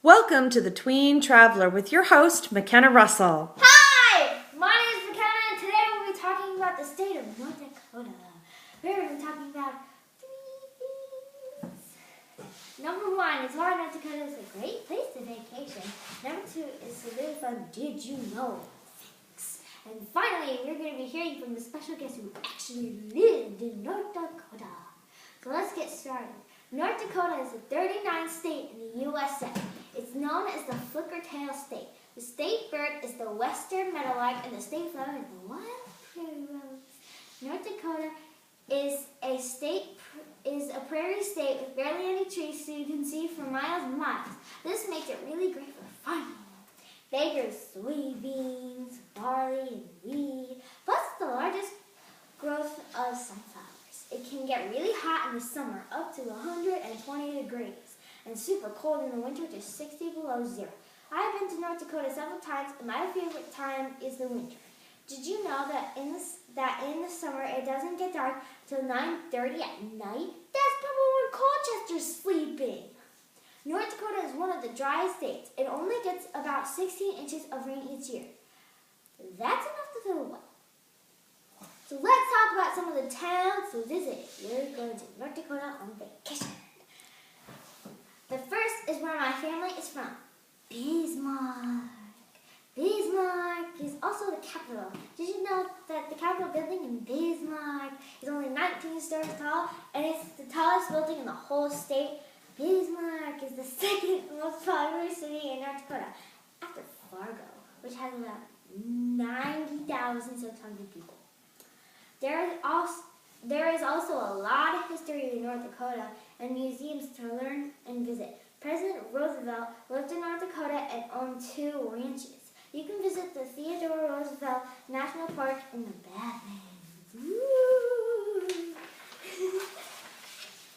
Welcome to the Tween Traveler with your host, Makenna Russell. Hi! My name is Makenna, and today we'll be talking about the state of North Dakota. We're going to be talking about 3 things. Number 1 is why North Dakota is a great place to vacation. Number 2 is the really fun Did You Know things. And finally, we're going to be hearing from the special guest who actually lived in North Dakota. So let's get started. North Dakota is the 39th state in the USA. It's known as the flicker-tail state. The state bird is the western meadowlark, and the state flower is the wild prairie rose. North Dakota is a prairie state with barely any trees, so you can see for miles and miles. This makes it really great for farming. They grow soybeans, barley, and wheat. Plus, it's the largest growth of sunflowers. It can get really hot in the summer, up to 120 degrees, and super cold in the winter to 60 below zero. I've been to North Dakota several times, and my favorite time is the winter. Did you know that in the summer it doesn't get dark till 9:30 at night? That's probably when Colchester's sleeping. North Dakota is one of the driest states. It only gets about 16 inches of rain each year. That's enough to fill a well. So let's talk about some of the towns to visit if you're going to North Dakota on vacation. The first is where my family is from, Bismarck. Bismarck is also the capital. Did you know that the Capitol building in Bismarck is only 19 stories tall, and it's the tallest building in the whole state? Bismarck is the second most popular city in North Dakota, after Fargo, which has about 90,600 people. There is also a lot of history in North Dakota and museums to learn and visit. President Roosevelt lived in North Dakota and owned 2 ranches. You can visit the Theodore Roosevelt National Park in the Badlands.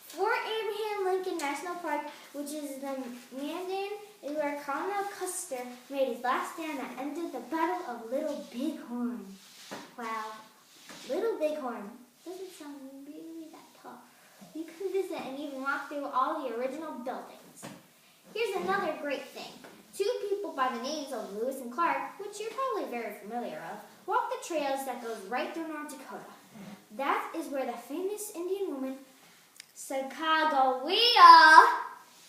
Fort Abraham Lincoln National Park, which is the Mandan, is where Colonel Custer made his last stand that ended the Battle of Little Bighorn. Wow. Little Bighorn doesn't sound really that tough. You can visit and even walk through all the original buildings. Here's another great thing. 2 people by the names of Lewis and Clark, which you're probably very familiar of, walk the trails that goes right through North Dakota. That is where the famous Indian woman Sacagawea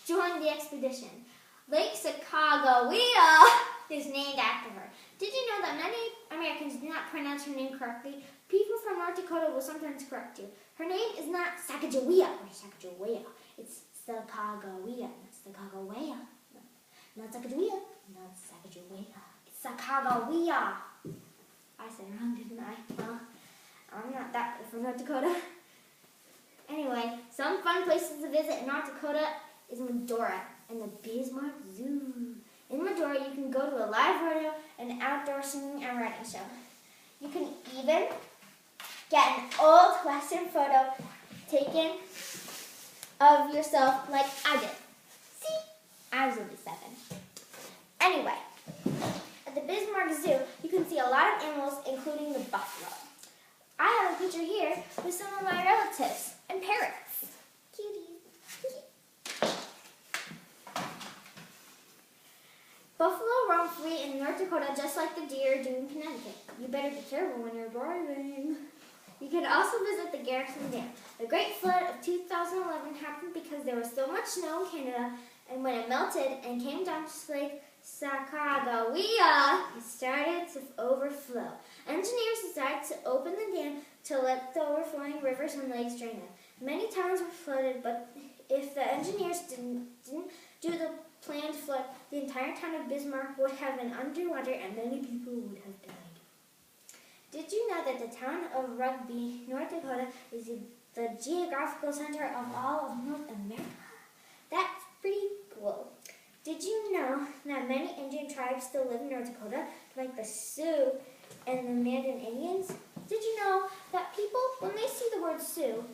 joined the expedition. Lake Sacagawea is named after her. Did you know that many Americans do not pronounce her name correctly? People from North Dakota will sometimes correct you. Her name is not Sacagawea or Sacagawea. It's Sacagawea, not Sacagawea. Not Sacagawea, not Sacagawea. It's Sacagawea. I said it wrong, didn't I? Well, I'm not that from North Dakota. Anyway, some fun places to visit in North Dakota is Medora and the Bismarck Zoo. In Medora, you can go to a live rodeo, an outdoor singing and riding show. You can even get an old Western photo taken of yourself like I did. See? I was only 7. Anyway, at the Bismarck Zoo, you can see a lot of animals, including the buffalo. I have a picture here with some of my relatives and parrots. Cuties. Buffalo roam free in North Dakota just like the deer do in Connecticut. You better be careful when you're driving. You can also visit the Garrison Dam. The Great Flood of 2011 happened because there was so much snow in Canada, and when it melted and came down to Lake Sacagawea, it started to overflow. Engineers decided to open the dam to let the overflowing rivers and lakes drain them. Many towns were flooded, but if the engineers didn't do the planned flood, the entire town of Bismarck would have been underwater and many people would have died. Did you know that the town of Rugby, North Dakota, is the geographical center of all of North America? That's pretty cool. Did you know that many Indian tribes still live in North Dakota, like the Sioux and the Mandan Indians? Did you know that people, when they see the word Sioux,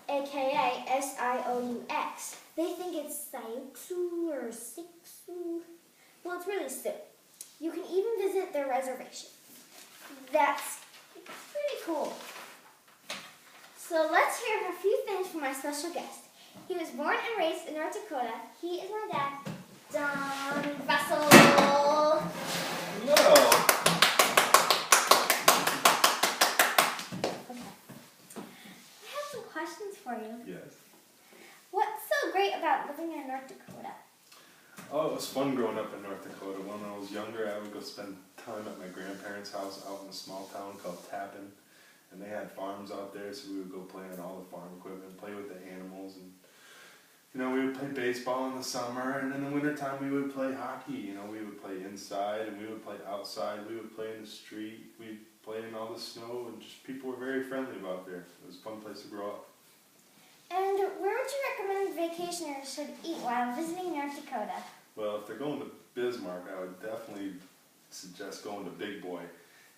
aka S-I-O-U-X, they think it's Siouxsie or Siouxsie? Well, it's really Sioux. You can even visit their reservation. That's pretty cool. So let's hear a few things from my special guest. He was born and raised in North Dakota. He is my dad, Don Oh, it was fun growing up in North Dakota. When I was younger, I would go spend time at my grandparents' house out in a small town called Tappan. And they had farms out there, so we would go play on all the farm equipment, play with the animals. And, we would play baseball in the summer, and in the wintertime we would play hockey. We would play inside, and we would play outside. We would play in the street. We'd play in all the snow, and just people were very friendly about there. It was a fun place to grow up. And where would you recommend vacationers should eat while visiting North Dakota? Well, if they're going to Bismarck, I would definitely suggest going to Big Boy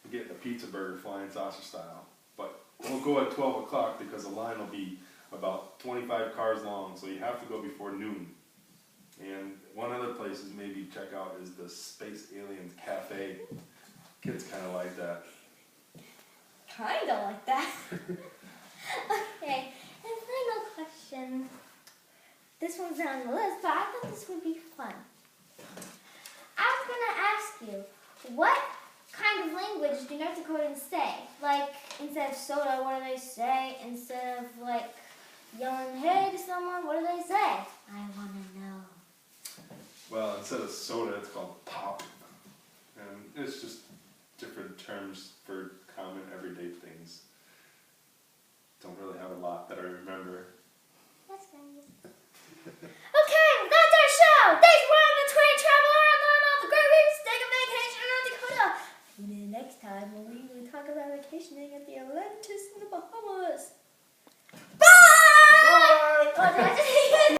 and getting a pizza burger flying saucer style. But don't go at 12 o'clock because the line will be about 25 cars long, so you have to go before noon. And one other place is maybe check out is the Space Aliens Cafe. Kids kind of like that. Kind of like that. Okay, and final question. This one's not on the list, but I thought this would be fun. I was going to ask you, what kind of language do North Dakotans say? Like, instead of soda, what do they say? Instead of, like, yelling hey to someone, what do they say? I want to know. Well, instead of soda, it's called pop. And it's just different terms for common everyday things. Don't really have a lot that I remember. That's fine.